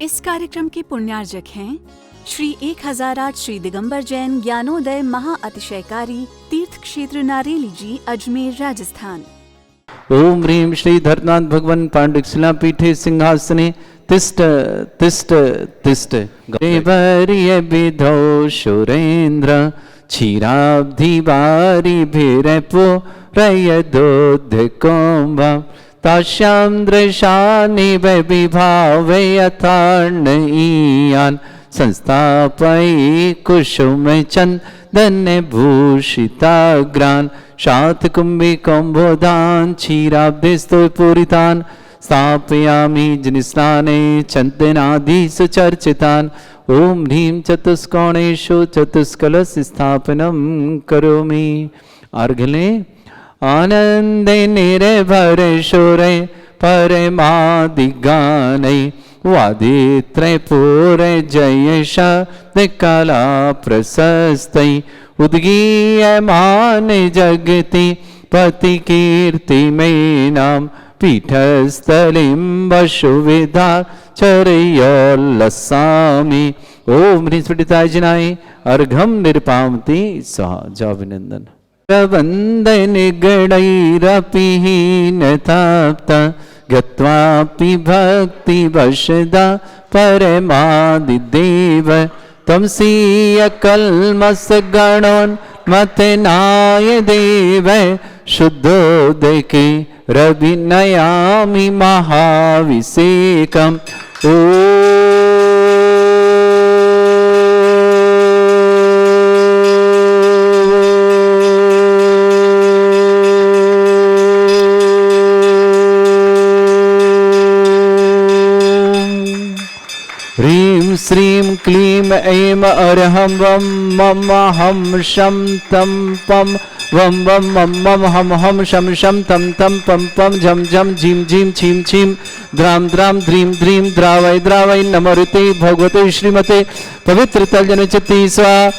इस कार्यक्रम के पुण्यार्जक हैं श्री 1008 श्री दिगंबर जैन ज्ञानोदय महा अतिशयकारी तीर्थ क्षेत्र नारेली जी, अजमेर, राजस्थान। ओम ह्रीं श्री धरनाथ भगवान पांडिक शिलापीठे सिंहासने तिष्ठ तिष्ठ तिष्ठ गौरीवर्य विधौ सुरेंद्र क्षीराब्धि वारी भीरपो रयदोद्धिकोम्भ ताश्याम दृशानि विभावे यथार्णईयान् संस्थापयि कुसुम चंदन भूषिताग्रान् शातकुम्भिकम्भोदान् क्षीराब्धिस्तु पूरितान् स्थापयामि जनिस्नाने चन्दनादि सुचर्चितान्। ओम ह्रीं चतुष्कोणेषु चतुष्कलश स्थापनं करोमि। अर्घले आनंदे निर्भर शोरे परमादिगानै वादित्रे पूरे जयश कला प्रशस्तै उद्गीयमान जगति पति कीर्ति में नाम पीठस्थलिं वसुविधा चरयोल्लसामि। ओम ह्रीं स्फटिकाय जिनाय अर्घम निरपामति स्वाहा। जयाभिनंदन प्रबंधन गणैरपि नताप्त गत्वापि भक्ति वशदा परमादिदेव तमसीय कल्मस गणोन्मथनाय देव शुद्धोदके रविनयामि महाभिषेकम्। ओ ह्रीं श्रीं क्लीं ऐं अरहं वं मम हं शं तं पं वं वं मम मम हम हम शं शं तं तं पं पं झं झं झीं झीं छीं छीं द्रां द्रां ध्रीं ध्रीं द्रावय द्रावय नमोते भगवते श्रीमते पवित्र तलजनचित्ती स्वाहा।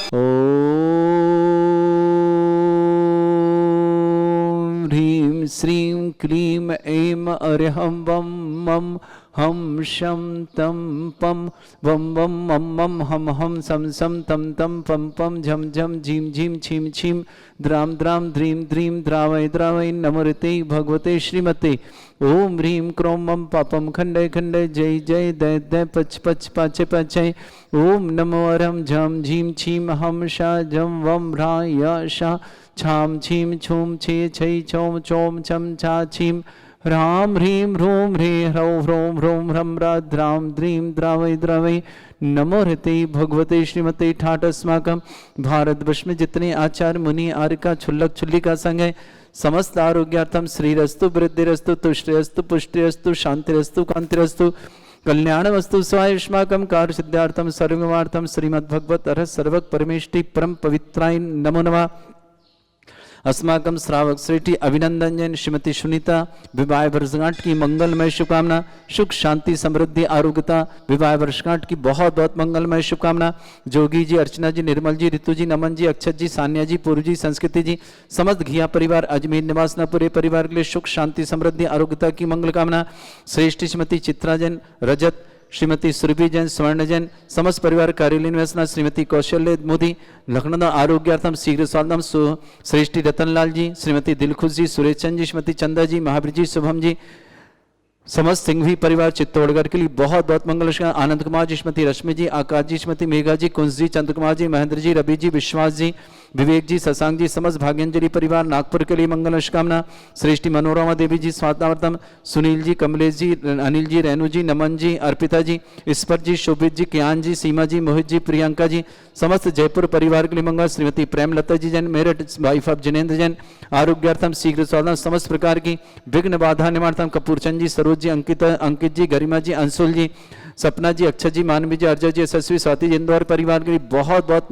ओम ह्रीं श्रीं क्लीं ऐं अरहं वं मम हम शं तं पं वं वं मम मम हम हम शं शं तं तं पं पं झं झं झीं झीं छीं छीं द्रां द्रां ध्रीं ध्रीं द्रावय द्रावय नमोते भगवते श्रीमते। ओम ह्रीं क्रों मम पापम खंडय खंडय जय जय दय दय पच पच पाचे पाचय। ओम नमो अरहं झं झीं छीं हम शा झं वं ह्रा य शा छां छीं छूं छे छै छौं चौं छं छा छीं ह्रां ह्रीं ह्रूं ह्रे ह्रौं ह्रौं ह्रौं ह्रं द्रां ध्रीं द्रावय द्रावय नमो हृते भगवते श्रीमते। ठाट अस्माकं भारतवर्ष में जितने आचार्य मुनि आर्यका छुल्लक छुल्लिका संघ है समस्त आरोग्यार्थम श्रीरस्तु वृद्धिरस्तु तुष्टिरस्तु पुष्टिरस्तु शांतिरस्तु कांतिरस्तु कल्याणमस्तु स्वायुष्माकं कार्य सिद्धार्थम सर्वमार्थम श्रीमद्भगवत अर्हत सर्वक परमेष्टि परम पवित्राय नमो नमः। अस्माकं श्रावक श्रेष्ठी अभिनंदन जैन श्रीमती सुनीता विवाह वर्षगांठ की मंगलमय शुभकामना। सुख शांति समृद्धि आरोग्यता विवाह वर्षगांठ की बहुत बहुत मंगलमय शुभकामना। जोगी जी, अर्चना जी, निर्मल जी, ऋतु जी, नमन जी, अक्षत जी, सान्या जी, पूर्व जी, संस्कृति जी, समस्त घिया परिवार अजमेर निवास न पूरे परिवार के लिए सुख शांति समृद्धि आरोग्यता की मंगल कामना। श्रेष्ठी श्रीमती चित्रा जैन, रजत श्रीमती सुरभि जैन, स्वर्ण जैन, समस्त परिवार कार्यालय निवासना श्रीमती कौशल्य मोदी, लखनऊ आरोग्यार्थम शीघ्र स्वादम श्रेष्ठी रतनलाल जी, श्रीमती दिलखुश जी, सुरेश चंद जी, श्रीमती चंदा जी, महावीर जी, शुभम जी, समस्त सिंघवी परिवार चित्तौड़गढ़ के लिए बहुत बहुत मंगल। आनंद कुमार जी, श्रीमती रश्मि जी, आकाश जी, श्रीमती मेघा जी, कुंज जी, चंद्र कुमार जी, महेंद्र जी, रवि जी, विश्वास जी, विवेक जी, शशांक जी, समस्त भाग्यंजलि परिवार नागपुर के लिए मंगल शुभकामना। श्रेष्ठी मनोरमा देवी जी स्वागतम, सुनील जी, कमलेश जी, अनिल जी, रेणु जी, नमन जी, अर्पिता जी, ईश्वर जी, शोभित जी, कियान जी, सीमा जी, मोहित जी, प्रियंका जी, समस्त जयपुर परिवार के लिए मंगल। श्रीमती प्रेमलता जी जैन, मेरठ वाइफ ऑफ जिनेन्द्र जैन, आरोग्यार्थम शीघ्र स्वादम समस्त प्रकार की विघ्न बाधा निवारणार्थम कपूरचंद जी, सरोज जी, अंकित जी, गरिमा जी, अंशुल जी, सपना जी, अक्षय जी, मानवी जी, अर्जय जी, यशस्वी, स्वाति जी, इंदौर परिवार के लिए बहुत बहुत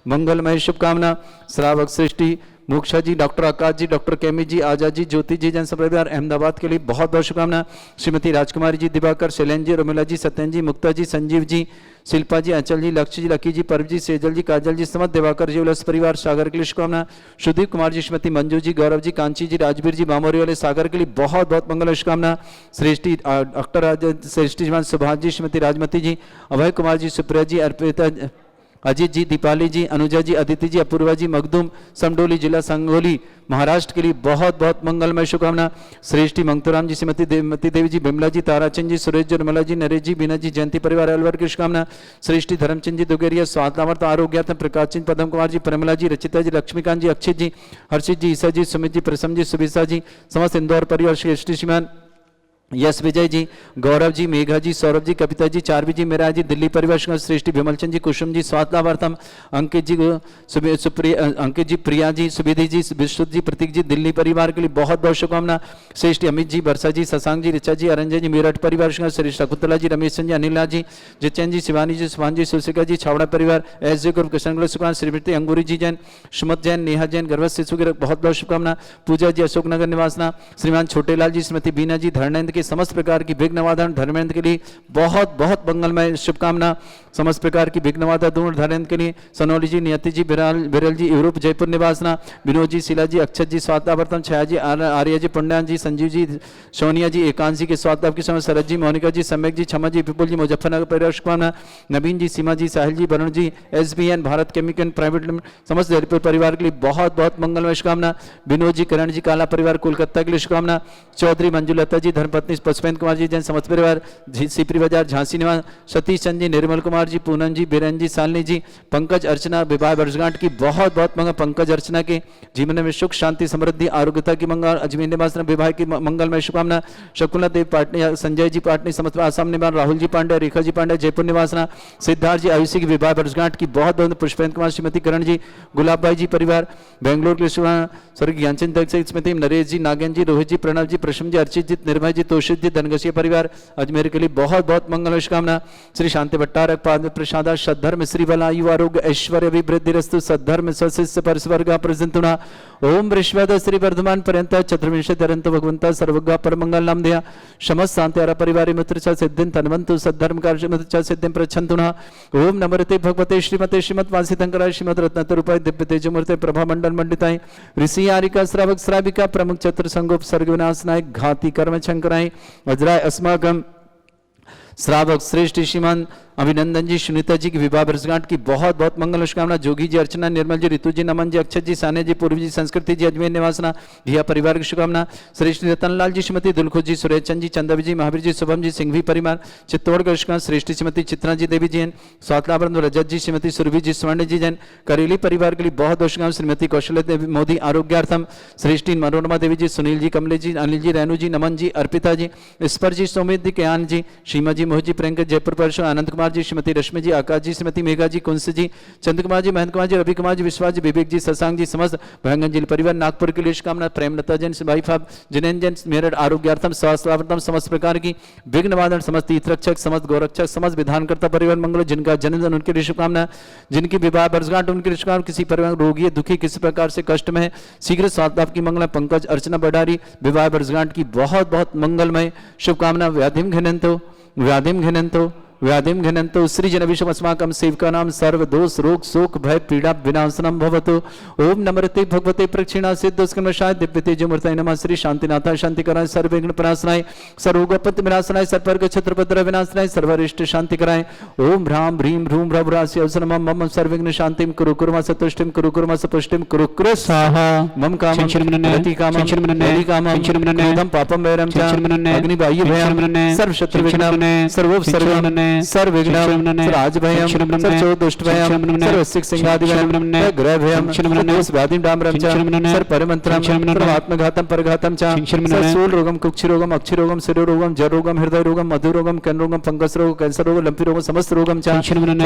मंगलमय शुभकामना। श्रावक सृष्टि मोक्षा जी, डॉक्टर आकाश जी, डॉक्टर केमी जी, आजाद जी, ज्योति जी, जन परिवार अहमदाबाद के लिए बहुत बहुत शुभकामना। श्रीमती राजकुमारी जी, दिवाकर, शैलेंद्र जी, रोमिला जी, सत्यन जी, मुक्ता जी, संजीव जी, शिल्पा जी, अंचल जी, लक्ष्य जी, लकी जी, परव जी, सेजल जी, काजल जी, समस्त देवाकर जी, उल्लास परिवार सागर के लिए शुभकामना। सुदीप कुमार जी, श्रीमती मंजू जी, गौरव जी, कांची जी, राजवीर जी, बामोरी वाले सागर के लिए बहुत बहुत मंगल शुभकामना। श्रेष्ठी डॉक्टर श्रेष्ठी श्रीमान सुभाष जी, श्रीमती राजमती जी, अभय कुमार जी, सुप्रिया जी, अर्पिता, अजीत जी, दीपाली जी, अनुजा जी, अदिति जी, अपूर्वा जी, मखदूम, समडोली, जिला संगोली, महाराष्ट्र के लिए बहुत बहुत मंगलमय शुभकामना। श्रेष्ठी मंगतुराम जी, श्रीमती देवमती देवी जी, बिमला जी, ताराचंद जी, सुरेश जी, निर्मला जी, नरेश जी, बीना जी, जयंती परिवार अलवर की शुभकामना। श्रेष्ठी धर्मचंद जी, दुगेरिया, स्वास्थ्यावर्त आरोग्यार्थ, प्रकाश चंद, पदम कुमार जी, प्रमिला जी, रचिता जी, लक्ष्मीकांत जी, अक्षित जी, हर्षित जी, ईसा जी, सुमित जी, प्रसम जी, सुबिसा जी, समस्त इंदौर परिवार, श्रेष्ठी श्रीमान यश विजय जी, गौरव जी, मेघा जी, सौरभ जी, कविता जी, चारवी जी, मेरा जी, दिल्ली परिवार श्रेष्ठी विमलचंद जी, कुसुम जी, स्वास्थ्यार्थम, अंकित जी, अंकित जी, प्रिया जी, सुविधि जी, विश्रुत जी, प्रतीक जी, दिल्ली परिवार के लिए बहुत बहुत शुभकामना। श्रेष्ठी अमित जी, वर्षा जी, शशांक जी, ऋचा जी, अरंजन जी, मेरठ परिवार श्री शकुंतला जी, रमेश जी, अनिला जी, जिचैन जी, शिवानी जी, सुभान जी, सुशिका जी, छावड़ा परिवार, S G group, Krishna Sukan, Shrimati Angoori ji Jain, Sumat Jain, Neha Jain, गर्भ शिशु की बहुत बहुत शुभकामना। पूजा जी, अशोकनगर निवासना, श्रीमान छोटेलाल जी, श्रीमती बीना जी, धर्मेंद्र के समस्त प्रकार की विघ्न निवारण, धर्मेंद्र के लिए बहुत बहुत मंगलमय शुभकामना। समस्त प्रकार की विघ्न निवारण दूर धर्मेंद्र के लिए सनौली जी, नियति जी, बिरल जी, यूरोप जयपुर निवासना, विनोद जी, शीला जी, अक्षत जी, स्वास्थ्यावर्तन, छाया जी, आर्य जी, पुण्यान जी, संजीव जी, सोनिया जी, एकांश जी के स्वास्थ्य की समय, शरद जी, मोनिका जी, सम्यक जी, क्षमा जी, विपुल जी, मुजफ्फरनगर परिवार शुभकामना। नवीन जी, सीमा जी, साहिल जी, Varun ji, SBN Bharat chemical private limited, समस्त जयपुर परिवार के लिए बहुत बहुत मंगलमय शुभकामना। विनोद जी, करण जी, काला परिवार कोलकाता के लिए शुभकामना। चौधरी मंजुलता जी, धर्मपत्नी पशुपेंद्र कुमार जी, जैन समस्त परिवार, सीपरी बाजार, झांसी निवास, सतीश चंद जी, निर्मल कुमार जी, पूनम जी, बीरेन जी, सालनी जी, पंकज अर्चना, विवाह वर्षगांठ की बहुत बहुत मंगल। पंकज अर्चना के जीवन में सुख शांति समृद्धि आरोग्यता की मंगल। अजमेर निवास विवाह की मंगलमय शुभकामना। शकुला देव पाटनी, संजय जी पाटनी, समस्त आसाम निवास, राहुल जी पांडे, रेखा जी पांडे, जयपुर निवासना, सिद्धार्थ जी, आयुषी की विवाह वर्षगांठ की बहुत बहुत। पुष्पेंद्र कुमार, श्रीमती करण जी, गुलाब भाई जी परिवार, बेंगलोर के स्वर्गीय ज्ञानचंद स्मृति, नरेश जी, नागेन जी, रोहित जी, प्रणव जी, प्रशम जी, अर्चित जी, निर्भय जी, तोषित जी, धनगसिया परिवार अजमेर के लिए बहुत बहुत मंगल शुभकामना। श्री शांति भट्टारक पाद प्रसादा सद्धर्म श्री बल आयु आरोग्य ऐश्वर्य अभिवृद्धिरस्तु सद्धर्म सशिष्य परस्वर्ग प्रजंतुना ओम बृहस्पति श्री वर्धमान पर्यंत चतुर्विंशति अरंत भगवंता सर्वज्ञ परमंगल नाम दिया समस्त शांति परिवार मित्र च सिद्धिं तन्वन्तु सद्धर्म कार्य मित्र च सिद्धिं प्रच्छन्तुना ओम नमस्ते भगवते श्रीमते श्रीमद वासितंकराय श्रीमद रत्नतरूपाय दिव्य तेजमूर्ते प्रभा मंडल मंडिताय ऋषि आरिका श्रावक श्राविका प्रमुख चतुर संगोप सर्ग विनाशनाय घाती कर्म शंकराय वज्राय अस्माकम श्रावक श्रेष्ठ श्रीमान अभिनंदन जी, सुनीता जी की विवाह वर्षगांठ की बहुत बहुत मंगल शुभकामना। जोगी जी, अर्चना, निर्मल जी, ऋतु जी, नमन जी, अक्षत जी, साने जी, पूर्वी जी, संस्कृति जी, अजमेर निवासना, धिया परिवार की शुभकामना। श्रेष्ठ रतनलाल जी, श्रीमती दुलखुद जी, सुरेश चंद जी, चंदवी जी, महावीर जी, शुभम जी, सिंघवी परिवार चित्तौड़गढ़ शुभकामना। श्रेष्ठ श्रीमती चित्रा जी देवी जैन, स्वातलावरण रजत जी, श्रीमती सुरभि जी, स्वर्ण जी जैन, करेली परिवार के लिए बहुत बहुत शुभकामना। श्रीमती कौशल्या देवी मोदी आरोग्यार्थम, श्रेष्ठी मनोरमा देवी जी, सुनील जी, कमलेश जी, अनिल जी, रेणु जी, नमन जी, अर्पिता जी, स्पर जी, सौमित जी, कयान जी, सीमा जी, मोहित जी, प्रियंका जयपुर परिषद, आनंद कुमार जी, श्रीमती रश्मि जी, आकाश जी, श्रीमती मेघा जी, कुंस जी, चंद्र कुमार जी, महेंद्र कुमार जी, रवि कुमार जी, विश्वास जी, विवेक जी, शशांक जी, समस्त भयंगन जी परिवार नागपुर के लिए शुभकामना। प्रेमलता जैन, वाइफ ऑफ जिनेन जैन, मेरठ आरोग्यार्थम स्वास्थ्यार्थम समस्त प्रकार की विघ्न वादन, समस्त तीर्थरक्षक, समस्त गौरक्षक, समस्त विधानकर्ता परिवार मंगल, जिनका जन्मदिन उनके लिए शुभकामना, जिनकी विवाह वर्षगांठ उनके लिए शुभकामना, किसी परिवार रोगी दुखी किसी प्रकार से कष्ट में शीघ्र स्वास्थ्य की मंगल। पंकज अर्चना बडारी विवाह वर्षगांठ की बहुत बहुत मंगलमय शुभकामना। व्याधिम घिनंतो व्याधिम घिनंतो व्याधिम घिनंतो सृजनविषम अस्माकं सेवकानां सर्वदोष रोग शोक भय पीड़ा विनाशनम भवतु। ओम नमस्ते भगवते प्रक्षिणा सिद्धस्कर्मशाय दिव्य तेजमूर्तये नमः। श्री शांतिनाथाय शांतिकराय सर्वविघ्न प्रणाशनाय सर्वोपत्ति विनाशनाय सर्ववर्ग छत्रपत्र विनाशनाय सर्वरिष्ट शांतिकराय ओम ह्रां ह्रीं ह्रूं भ्रभ्रास्य अवसरम मम सर्वविघ्न शांतिं कुरु कुर्म सतुष्टिं कुरु कुर्म सपुष्टिं कुरु कुरु स्वाहा। मम कामं रति कामं रति कामं क्रोधं पापं वैरं च अग्निबाह्य भयं सर्व शत्रु विघ्नं सर्वोपसर्गं सर्वविघ्नं सर्वराजभयं सर्वदुष्टभयं सर्वसिक्सिंहादिभयं ग्रहभयं सर्वव्याधिं डाम्रं च सर्वपरिमन्त्रं सर्वात्मघातं परघातं च सर्वशूलरोगं कुक्षिरोगं अक्षिरोगं शिरोरोगं जरोगं हृदयरोगं मधुरोगं कर्णरोगं फंगसरोगं कैंसररोगं लंपीरोगं समस्त रोगं च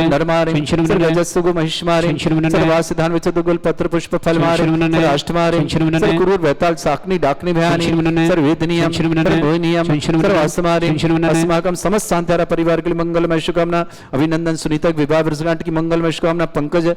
नरमारे सर्वरजस्सुगो महिष्मारे सर्वासिधान विचतुगुल पत्र पुष्प फलमारे सर्वाष्टमारे सर्वकुरूर वैताल साकनी डाकनी भयानी सर्ववेदनीयं सर्वमोहनीयं सर्वासमारे अस्माकं समस्त शांतारा परिवार के लिए मंगलमय शुभकामना। अभिनंदन सुनीता विवाह वर्षगांठ की मंगलमय शुभकामना। पंकज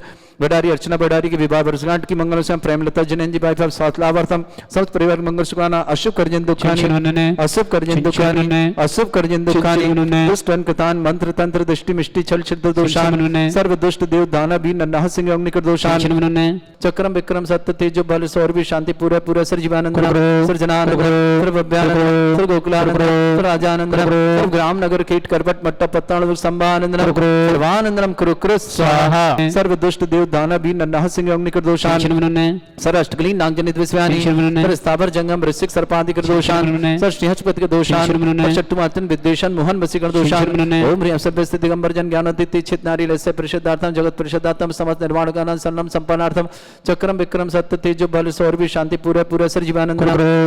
बडारी अर्चना बडारी के विवाह वर्षगांठ की मंगलों से प्रेमलता जैन जी वाइफ ऑफ स्वास्थ्य लाभार्थम समस्त परिवार के मंगल सुखाना अशुभ करजन दुखानी अशुभ करजन दुखानी अशुभ करजन दुखानी दुष्ट कृतान मंत्र तंत्र दृष्टि मिष्टि छल छिद्र दोषान सर्व दुष्ट देव दाना भी नन्हा सिंह अग्निकर दोषान चक्रम विक्रम सत्य तेजो बल सौर भी शांति पूरा पूरा सर जीवानंद सृजनानंद सर्वभ्यानंद सर्व गोकुलानंद राजानंद सर्व ग्राम नगर कीट करवट मट्टा पत्ताण संभानंद सर्वानंदनम कुरु कुरु स्वाहा सर्व दुष्ट देव दाना भी नन्हा सिंह अग्निकर दोषान सर अष्टकली नाग जनित विश्वानी सर स्थावर जंगम वृश्चिक सर्पादिकर दोषान सर श्रीहस्पति के दोषान चट्टु मातन विद्वेषण मोहन वसीकरण दोषान ओम ह्रीं सभ्य स्थिति दिगंबर जन ज्ञानोदित चित नारी लस्य परिषदार्थम जगत परिषदार्थम समस्त निर्वाण गानन सन्नम संपन्नार्थम चक्रम विक्रम सत्य तेजो बल सौर भी शांति पूरा पूरा सर जीवानंद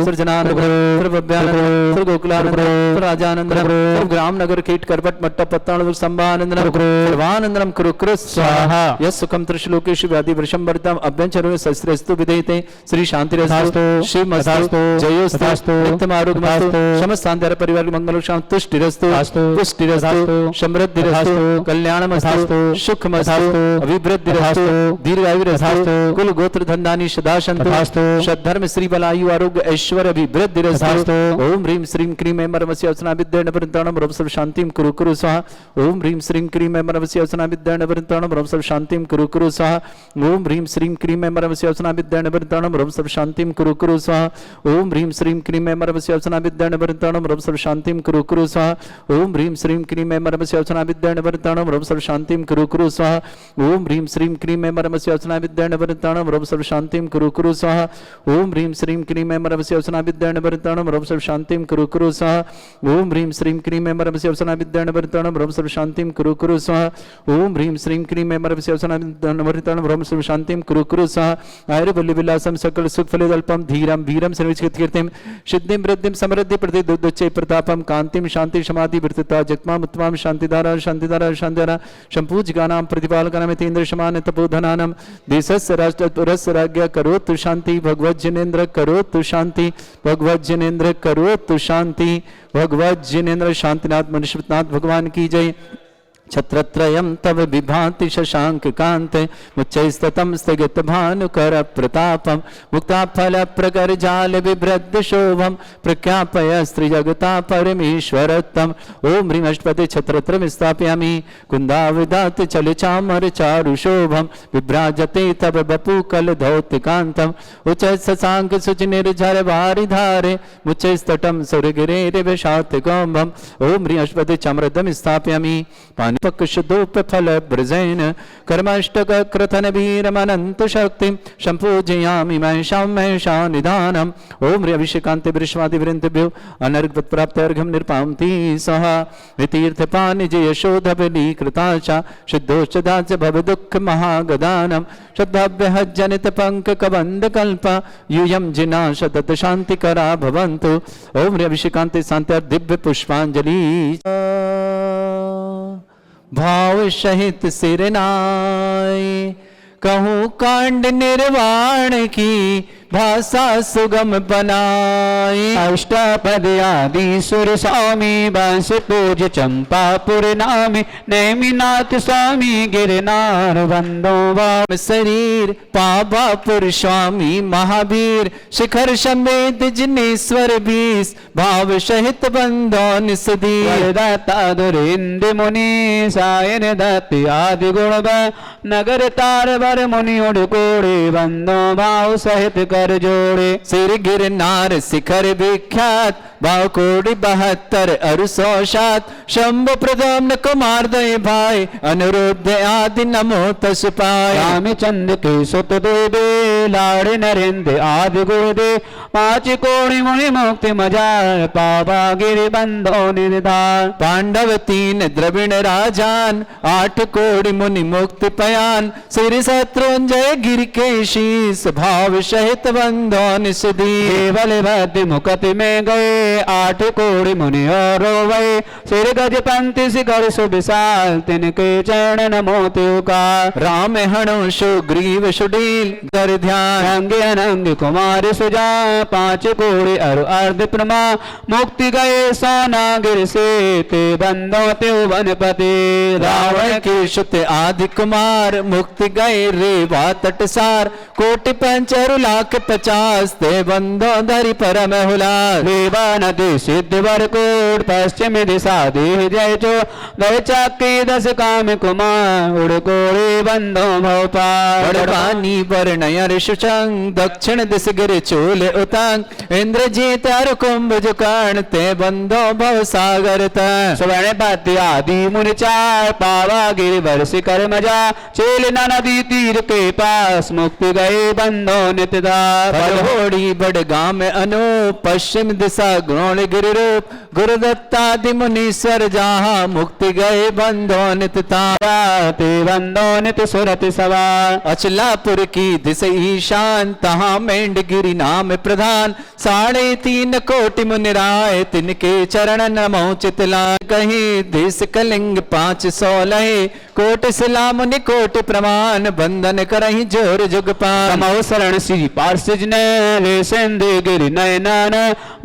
सृजनानंद सर्वभ्यानंद सर्व गोकुलानंद राजानंद सर्व ग्राम नगर कीट करवट मट्टा पत्ताण संभानंद सर्वानंदनम कुरु कुरु स्वाहा यस सुखम त्रिश्लोकेषु व्याधि वृषम वर्तम अभ्यंचरो सस्त्रस्तु विधेयते श्री शांतिरस्तु शिवमस्तु जयोस्तु नित्यमारोग्यमस्तु समस्त शांति परिवार के मंगल शाम तुष्टिरस्तु पुष्टिरस्तु समृद्धिरस्तु कल्याणमस्तु सुखमस्तु अभिवृद्धिरस्तु दीर्घायुरस्तु कुल गोत्र धन्धानि सदा सन्तु सद्धर्म श्री बलायु आरोग्य ऐश्वर्य अभिवृद्धिरस्तु ओम ह्रीं श्रीं क्रीं ऐं मरमस्य अवसना विद्येन परित्राणं रव सर्व शांतिं कुरु कुरु स्वाहा ओम ह्रीं श्रीं क्रीं ऐं मरमस्य अवसना विद्येन परित्राणं रव सर्व शांतिं कुरु कुरु स्वाहा ओम ह्रीं श्रीं क्रीं ऐं मरमस्य अवसना विद्येन परित्राणं रव सर्व शांतिं कुरु कुरु स्वाहा ओम ह्रीं श्रीं क्रीं ऐं मरमस्य अवसना विद्येन परित्राणं रव सर्व शांतिं कुरु कुरु स्वाहा ओम ह्रीं श्रीं क्रीं ऐं मरमस्य अवसना विद्येन परित्राणं रव सर्व शांतिं कुरु कुरु स्वाहा ओम ह्रीं श्रीं क्रीं ऐं मरमस्य अवसना विद्येन परित्राणं रव सर्व शांतिं कुरु कुरु स्वाहा ओम ह्रीं श्रीं क्रीं ऐं मरमस्य अवसना विद्येन परित्राणं रव सर्व शांतिं कुरु कुरु स्वाहा ओम ह्रीं श्रीं क्रीं ऐं मरमस्य अवसना विद्येन परित्राणं रव सर्व शांतिं कुरु कुरु स्वाहा ओम ह्रीं श्रीं क्रीं ऐं मरमस्य अवसना विद्येन परित्राणं रव सर्व शांतिं कुरु कुरु स्वाहा आयुर्बल्य विलासं सकल सुख फलितल्पं धीरं वीरं सर्वचित कीर्तिं सिद्धिं वृद्धिं समृद्धि प्रतिदुच्चै प्रतापं कांतिं शांति समाधि वृत्तता जगमाम उत्तमां शांतिधारा शांतिधारा शांतिधारा संपूज्यकानां प्रतिपालकानां यतीन्द्र समान तपोधनानां देशस्य राष्ट्रपुरस्य राज्ञा करोतु शांति भगवत जिनेन्द्र करोतु शांति भगवत जिनेन्द्र करोतु शांति भगवत जिनेन्द्र शांतिनाथ मनुष्यनाथ भगवान की जय छत्रत्रयं तव विभाति शशांक कांते मुच्चैस्ततं स्थगित भानुकर प्रतापं मुक्ताफल प्रकर जाल विभ्रद्ध शोभं प्रख्यापय स्त्रीजगता परमेश्वरत्वम् ओम ह्रीं अष्टपदे छत्रत्रं स्थापयामि कुन्दाविदात चल चामर चारु शोभं विभ्राजते तव बपु कल धौतिकान्तं उच्च शशांक सुच निर्झर वारिधारे मुच्चैस्तटं सुरगिरेर विशात गौम्भं ओम ह्रीं अष्टपदे चामरदं स्थापयामि पक्शदोप फल ब्रजेन कर्माष्टक क्रथन वीरमनंत शक्ति संपूजयामि महिषा निधानम ओम ह्रीं अभिषेकांते वृषवादि वृंदभ्यो अनर्घ प्राप्त अर्घ्यं निर्पान्ति सह तीर्थपानि जय यशोधबली कृताचा सिद्धोच्चदाच भव दुःख महागदानम श्रद्धाभ्यः जनित पंक कबंद कल्प यूयं जिना शतत शांतिकरा भवन्तु ओम ह्रीं अभिषेकांते शांत्या दिव्य पुष्पांजलि भाव सहित सिरनाय कहूँ कांड निर्वाण की भाषा सुगम बनाए अष्टापद आदि सुर स्वामी बंस पूज चंपापुर नामी नेमिनाथ स्वामी गिरनार बंदो शरीर पावापुर स्वामी महावीर शिखर समेत जिनेश्वर बीस भाव सहित बंदो निसदीर दत्ता दुरिंद मुनि सायन दत्त आदि गुण नगर तार बर मुनि उड़ कोड़े बंदो भाव सहित कर जोड़े सिर गिरनार शिखर विख्यात भाव कोटि 72 अरु 107 शंभु प्रदम्न कुमार दय भाई अनुरुद्ध आदि नमो तस पाय रामचंद्र के सुत दे दे लाड़ नरेंद्र आदि गुरुदे पांच कोड़ि मुनि मुक्ति मजार पावा गिरि बंधो निर्धार पांडव 3 द्रविण राजान 8 कोड़ि मुनि मुक्ति पयान श्री शत्रुंजय गिर के शीस भाव सहित बंधो निषदी केवल भद्र मुकत में गए आठ कोड़ी मुनि और रोवे, सिर गज पंथी शिखर सुविशाल, तिनके चरण नमो त्योकार। राम हणु सुग्रीव सुडील कर ध्यान, अंगे अनंग कुमार सुजा, पांच कोड़ी अरु अर्ध प्रमा, मुक्ति गए सोनागिर से, ते बंदो त्यो वनपति। रावण के सुत आदि कुमार, मुक्ति गए रेवा तटसार, कोटि पंचरु लाख 50, ते बंदो धरि परम हुलास। रेवा नदी सिद्ध वर कोट, पश्चिम दिशा देह जय चो, गए चाकी 10 काम कुमार, उड़ कोड़े बंदो भोपाल। बड़वानी वर्णय शुचंग, दक्षिण दिश गिर चूल उतंग, इंद्रजीत अरु कुंभज कर्ण, ते बंदो भव सागर तंग। स्वर्ण पति आदि मुनि चार, पावा गिर वर्ष कर मजा, चेल नदी तीर के पास, मुक्ति गए बंदो नितदार। बड़होड़ी बड़गाम अनूप, पश्चिम दिशा ग्रोण गिरि रूप, गुरुदत्तादि मुनीश्वर जहाँ, मुक्ति गए बंदो नित तारा, ते बंदो नित सुरत सवार। अचलापुर की दिश ईशान, तहाँ मेंढगिरि नाम प्रधान, 3.5 कोटि मुनि राय, तिनके चरण नमो चितलाय। कहीं दिश कलिंग 516, कोटि शिला मुनि कोटि प्रमाण, बंदन करहि जोर जुग पान। समो शरण श्री पार्षज ने, ले सिंधु गिरि नयनान,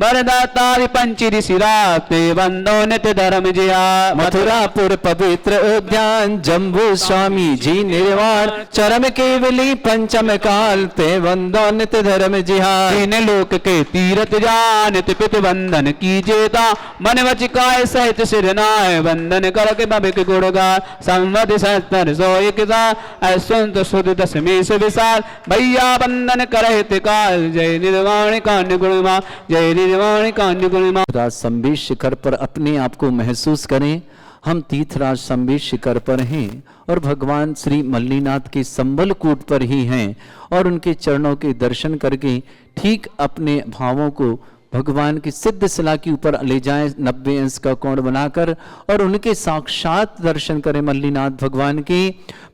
वरदातारि पंच ऋषि रात, ते बंदो नित धर्म जिया। मथुरापुर पवित्र उद्यान, जम्बू स्वामी जी निर्वाण, चरम केवली पंचम काल, ते बंदो नित धर्म जिहार। तीन लोक के तीरथ जान, नित पित बंधन कीजेता, मन वच काय सहित सिर नाय, बंधन कर के भविक गुणगान। संवत 70 सोई किसान, असुंत सुध 10 विशाल, भैया बंधन करहित काल, जय निर्वाण कान्य गुणमा, जय निर्वाण कान्य गुणमा। राज संबीर शिखर पर अपने आप को महसूस करें। हम तीर्थराज संबीर शिखर पर हैं और भगवान श्री मल्लीनाथ के संबल कूट पर ही हैं, और उनके चरणों के दर्शन करके ठीक अपने भावों को भगवान की सिद्ध शिला के ऊपर ले जाएं 90 अंश का कोण बनाकर, और उनके साक्षात दर्शन करें मल्लीनाथ भगवान की।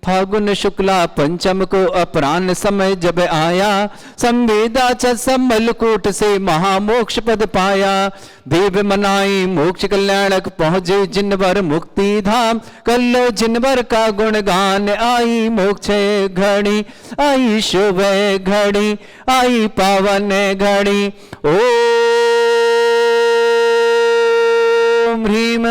फागुन शुक्ला पंचम को अपराह्न समय जब आया, संवेदा संबल कूट से महामोक्ष पद पाया। देव मनाई मोक्ष कल्याणक, पहुंचे जिनवर मुक्ति धाम, कल्लो जिनवर का गुणगान, आई मोक्ष घड़ी, आई शुभ घड़ी, आई पावन घड़ी। ओम ह्रीम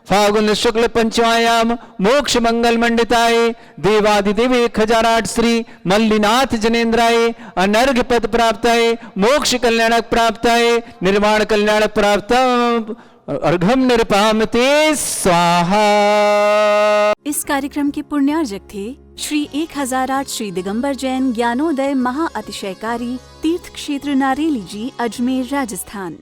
फागुन शुक्ल पंचमायाम, मोक्ष मंगल मंडिताय, देवादिदेव 1008 श्री मल्लीनाथ जनेन्द्राय, अनर्घ पद प्राप्ताय, मोक्ष कल्याणक प्राप्ताय, निर्वाण कल्याणक प्राप्त, अर्घम निरपामते स्वाहा। इस कार्यक्रम के पुण्यार्जक थे श्री 1008 श्री दिगंबर जैन ज्ञानोदय महाअतिशयकारी तीर्थ क्षेत्र नारेली जी, अजमेर, राजस्थान।